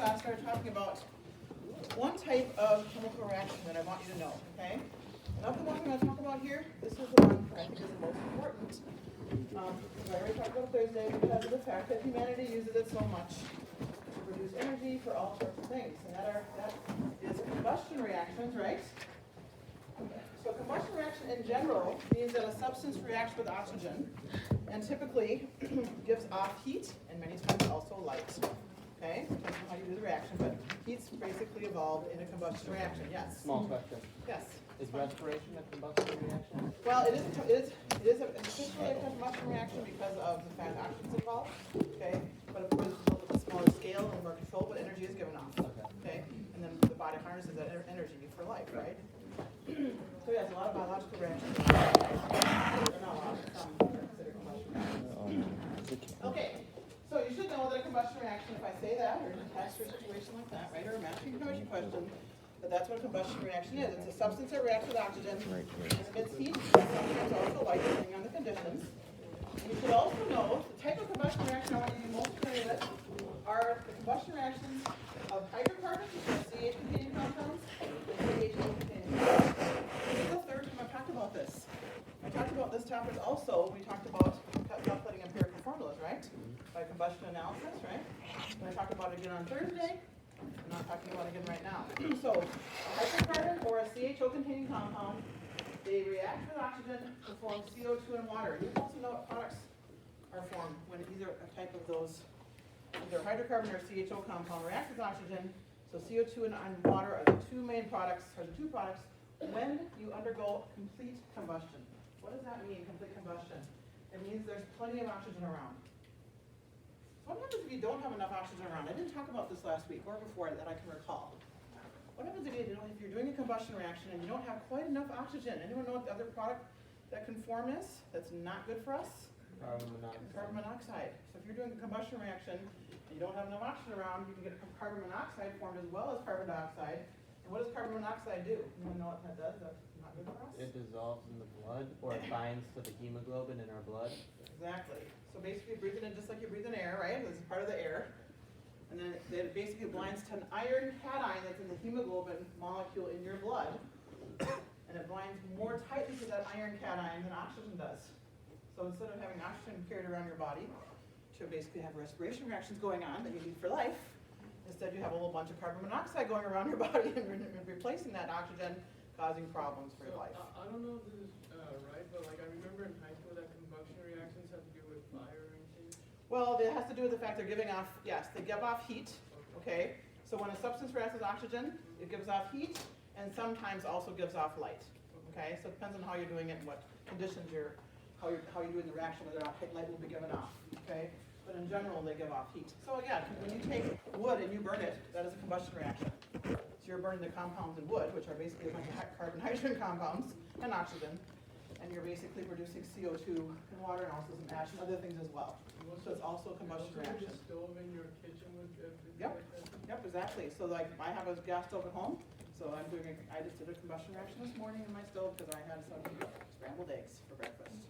class started talking about one type of chemical reaction that I want you to know, okay? And of the ones I'm going to talk about here, this is the one I think is the most important. I already talked about Thursday because of the fact that humanity uses it so much to produce energy for all sorts of things. And that is combustion reactions, right? So combustion reaction in general means that a substance reacts with oxygen and typically gives off heat and many times also light. Okay, depends on how you do the reaction, but heat's basically evolved in a combustion reaction. Yes. Small question. Yes. Is respiration a combustion reaction? Well, it is officially a combustion reaction because of the fact oxygen's involved. Okay, but of course with a smaller scale and more control, but energy is given off. Okay, and then the body harnesses that energy for life, right? So yes, a lot of biological reactions. Not a lot, some are considered combustion reactions. Okay. So you should know that a combustion reaction, if I say that, or in a test or situation like that, right, or a mastery chemistry question, but that's what a combustion reaction is. It's a substance that reacts with oxygen and emits heat, sometimes also light, depending on the conditions. And you should also know the type of combustion reaction I want you to be most familiar with are the combustion reactions of hydrocarbons, which are CH-containing compounds, and CH2-containing compounds. This is the third time I've talked about this. I talked about this topic also. We talked about calculating empirical formulas, right? By combustion analysis, right? And I talked about it again on Thursday. I'm not talking about it again right now. So, a hydrocarbon or a CHO-containing compound, they react with oxygen to form CO2 and water. You also know what products are formed when either a type of those, either hydrocarbon or CHO compound reacts with oxygen. So CO2 and water are the two main products, or the two products, when you undergo complete combustion. What does that mean, complete combustion? It means there's plenty of oxygen around. What happens if you don't have enough oxygen around? I didn't talk about this last week or before that I can recall. What happens if you're doing a combustion reaction and you don't have quite enough oxygen? Anyone know what the other product that can form is that's not good for us? Carbon monoxide. Carbon monoxide. So if you're doing a combustion reaction and you don't have enough oxygen around, you can get carbon monoxide formed as well as carbon dioxide. And what does carbon monoxide do? Anyone know what that does? That's not good for us? It dissolves in the blood, or it binds to the hemoglobin in our blood. Exactly. So basically breathing in just like you breathe in air, right? This is part of the air. And then it basically binds to an iron cation that's in the hemoglobin molecule in your blood. And it binds more tightly to that iron cation than oxygen does. So instead of having oxygen carried around your body to basically have respiration reactions going on that you need for life, instead you have a whole bunch of carbon monoxide going around your body and replacing that oxygen, causing problems for your life. I don't know if this is right, but like I remember in high school that combustion reactions have to do with fire and things. Well, it has to do with the fact they're giving off, yes, they give off heat, okay? So when a substance reacts with oxygen, it gives off heat and sometimes also gives off light, okay? So it depends on how you're doing it and what conditions how you're doing the reaction, whether or not light will be given off, okay? But in general, they give off heat. So again, when you take wood and you burn it, that is a combustion reaction. So you're burning the compounds in wood, which are basically a bunch of carbon-hydrogen compounds and oxygen, and you're basically producing CO2 and water and also some ash and other things as well. So it's also a combustion reaction. The stove in your kitchen with Yep. like that? Yep, exactly. So like I have a gas stove at home, so I just did a combustion reaction this morning in my stove because I had some scrambled eggs for breakfast.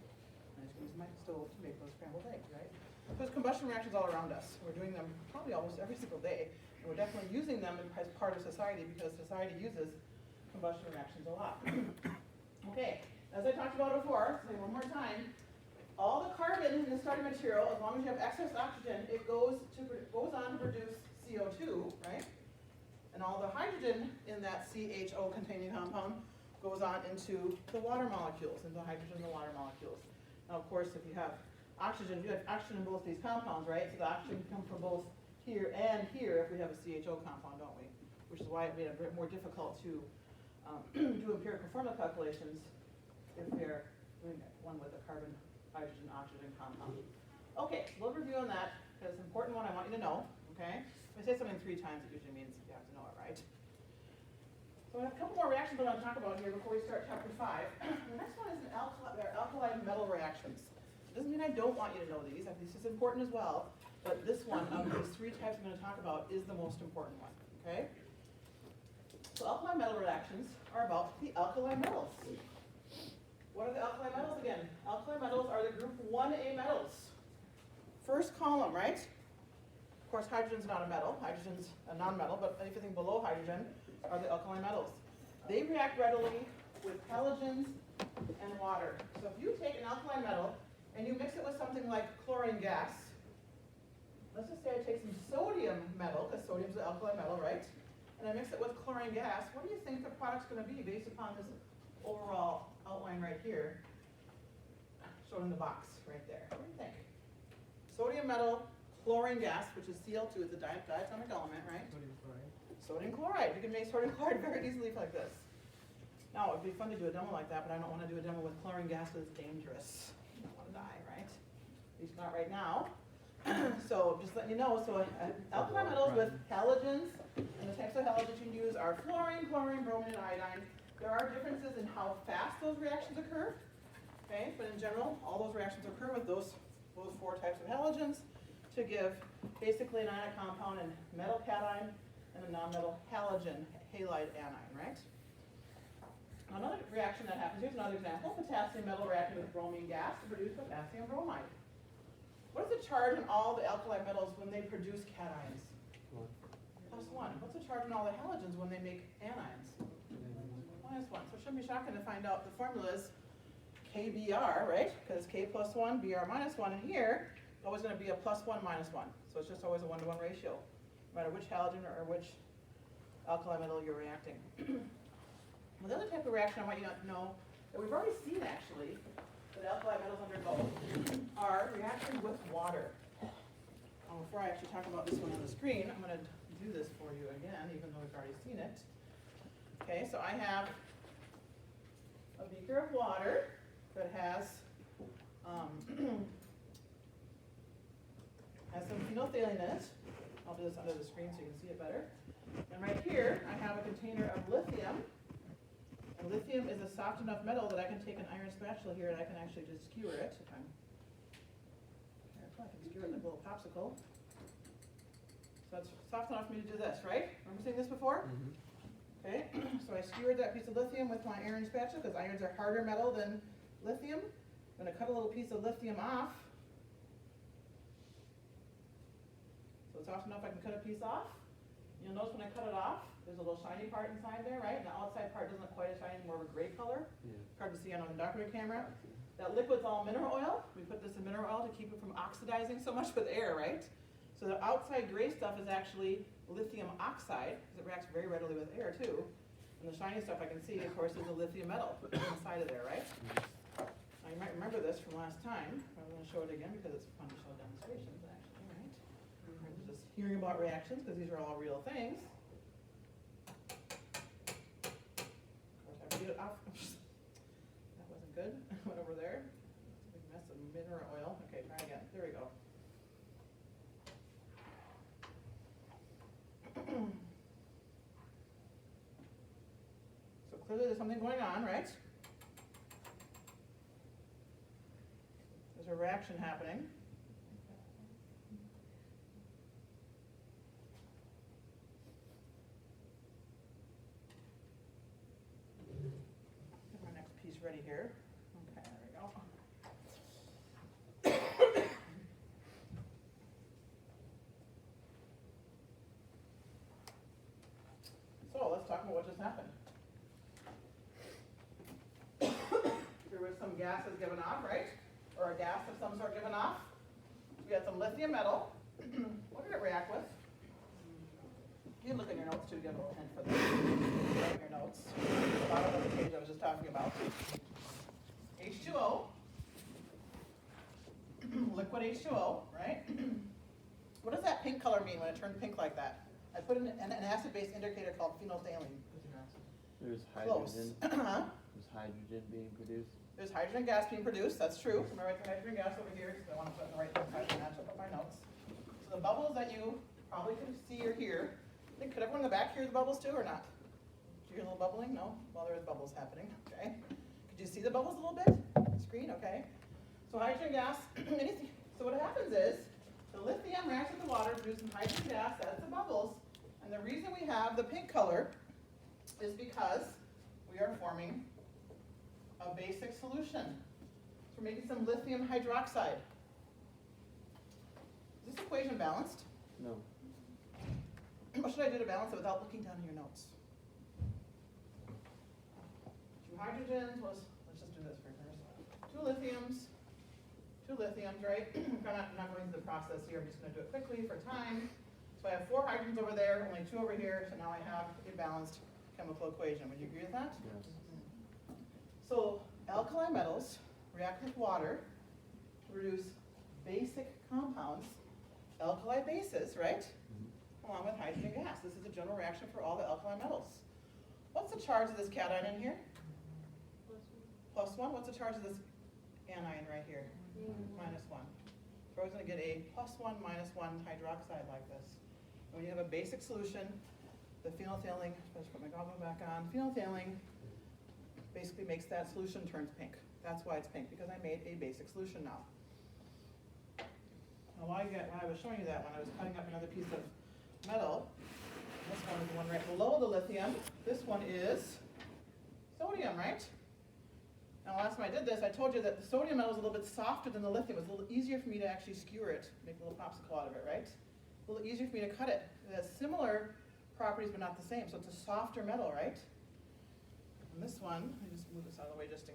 And I just used my stove to make those scrambled eggs, right? So there's combustion reactions all around us. We're doing them probably almost every single day. And we're definitely using them as part of society because society uses combustion reactions a lot. Okay, as I talked about before, say one more time, all the carbon in the starting material, as long as you have excess oxygen, it goes on to produce CO2, right? And all the hydrogen in that CHO-containing compound goes on into the water molecules, into hydrogen and the water molecules. Now, of course, if you have oxygen, you have oxygen in both these compounds, right? So the oxygen comes from both here and here if we have a CHO compound, don't we? Which is why it made it more difficult to do empirical formula calculations if they're doing one with a carbon, hydrogen, oxygen compound. Okay, so we'll review on that because it's an important one I want you to know, okay? If I say something 3 times, it usually means you have to know it, right? So I have a couple more reactions I want to talk about here before we start chapter 5. The next one is alkali metal reactions. It doesn't mean I don't want you to know these. This is important as well, but this one of these 3 types I'm going to talk about is the most important one, okay? So alkali metal reactions are about the alkali metals. What are the alkali metals again? Alkali metals are the group 1A metals. First column, right? Of course, hydrogen's not a metal, hydrogen's a non-metal, but anything below hydrogen are the alkali metals. They react readily with halogens and water. So if you take an alkali metal and you mix it with something like chlorine gas, let's just say I take some sodium metal, because sodium's an alkali metal, right? And I mix it with chlorine gas, what do you think the product's going to be based upon this overall outline right here, shown in the box right there? What do you think? Sodium metal, chlorine gas, which is Cl2, is a diatomic element, right? Sodium chloride. Sodium chloride. You can make sodium chloride very easily like this. Now, it'd be fun to do a demo like that, but I don't want to do a demo with chlorine gas because it's dangerous. You don't want to die, right? At least not right now. So just letting you know, so alkali metals with halogens, and the types of halogens you can use are fluorine, chlorine, bromine, and iodine. There are differences in how fast those reactions occur, okay? But in general, all those reactions occur with those four types of halogens to give basically an ionic compound and metal cation and a non-metal halogen halide anion, right? Another reaction that happens, here's another example, potassium metal reacting with bromine gas to produce potassium bromide. What is the charge on all the alkali metals when they produce cations? +1. What's the charge on all the halogens when they make anions? -1. So it shouldn't be shocking to find out the formula is KBr, right? Because K + 1, Br - 1, and here, it's always going to be a +1 - 1. So it's just always a 1-to-1 ratio, no matter which halogen or which alkali metal you're reacting. Well, the other type of reaction I want you to know that we've already seen actually, that alkali metals undergo, are reactions with water. Before I actually talk about this one on the screen, I'm going to do this for you again, even though we've already seen it. Okay, so I have a beaker of water that has some phenolphthalein in it. I'll do this under the screen so you can see it better. And right here, I have a container of lithium. And lithium is a soft enough metal that I can take an iron spatula here and I can actually just skewer it. If I'm careful, I can skewer it like a little popsicle. So it's soft enough for me to do this, right? Remember seeing this before? Mm-hmm. Okay, so I skewered that piece of lithium with my iron spatula because irons are harder metal than lithium. I'm going to cut a little piece of lithium off. So it's soft enough I can cut a piece off. You'll notice when I cut it off, there's a little shiny part inside there, right? And the outside part doesn't look quite as shiny, more of a gray color. Yeah. It's hard to see on a documentary camera. That liquid's all mineral oil. We put this in mineral oil to keep it from oxidizing so much with air, right? So the outside gray stuff is actually lithium oxide, because it reacts very readily with air too. And the shiny stuff I can see, of course, is a lithium metal inside of there, right? Now you might remember this from last time. I'm going to show it again because it's fun to show demonstrations, actually, right? We're just hearing about reactions because these are all real things. Get it off. That wasn't good. Went over there. It's a big mess of mineral oil. Okay, try again. There we go. So clearly there's something going on, right? There's a reaction happening. Ready here. Okay, there we go. So let's talk about what just happened. There was some gases given off, right? Or a gas of some sort given off. We had some lithium metal. What did it react with? You can look in your notes too to get a little hint for this. Write in your notes. The bottom of the page I was just talking about. H2O. Liquid H2O, right? What does that pink color mean when it turned pink like that? I put in an acid-base indicator called phenolphthalein. There's Close. hydrogen. Huh? There's hydrogen being produced. There's hydrogen gas being produced, that's true. I'm going to write the hydrogen gas over here because I want to put it in the right place to match up with my notes. So the bubbles that you probably can see or hear, could everyone in the back hear the bubbles too or not? Did you hear a little bubbling? No? Well, there is bubbles happening, okay. Could you see the bubbles a little bit? Screen, okay. So hydrogen gas, so what happens is, the lithium reacts with the water, produces some hydrogen gas, that's the bubbles. And the reason we have the pink color is because we are forming a basic solution. So we're making some lithium hydroxide. Is this equation balanced? No. What should I do to balance it without looking down in your notes? Two hydrogens, let's just do this for first. Two lithiums, right? I'm not going through the process here, I'm just gonna do it quickly for time. So I have 4 hydrogens over there, only 2 over here, so now I have a balanced chemical equation. Would you agree with that? Yes. So alkali metals react with water to produce basic compounds, alkali bases, right? Along with hydrogen gas. This is a general reaction for all the alkali metals. What's the charge of this cation in here? +1. What's the charge of this anion right here? -1. So we're always going to get a +1, -1 hydroxide like this. And when you have a basic solution, the phenolphthalein, let's put my goggle back on, phenolphthalein basically makes that solution turns pink. That's why it's pink, because I made a basic solution now. Now while I was showing you that, when I was cutting up another piece of metal, this one is the one right below the lithium. This one is sodium, right? Now last time I did this, I told you that the sodium metal is a little bit softer than the lithium. It's a little easier for me to actually skewer it, make a little popsicle out of it, right? A little easier for me to cut it. It has similar properties but not the same, so it's a softer metal, right? And this one, let me just move this out of the way just in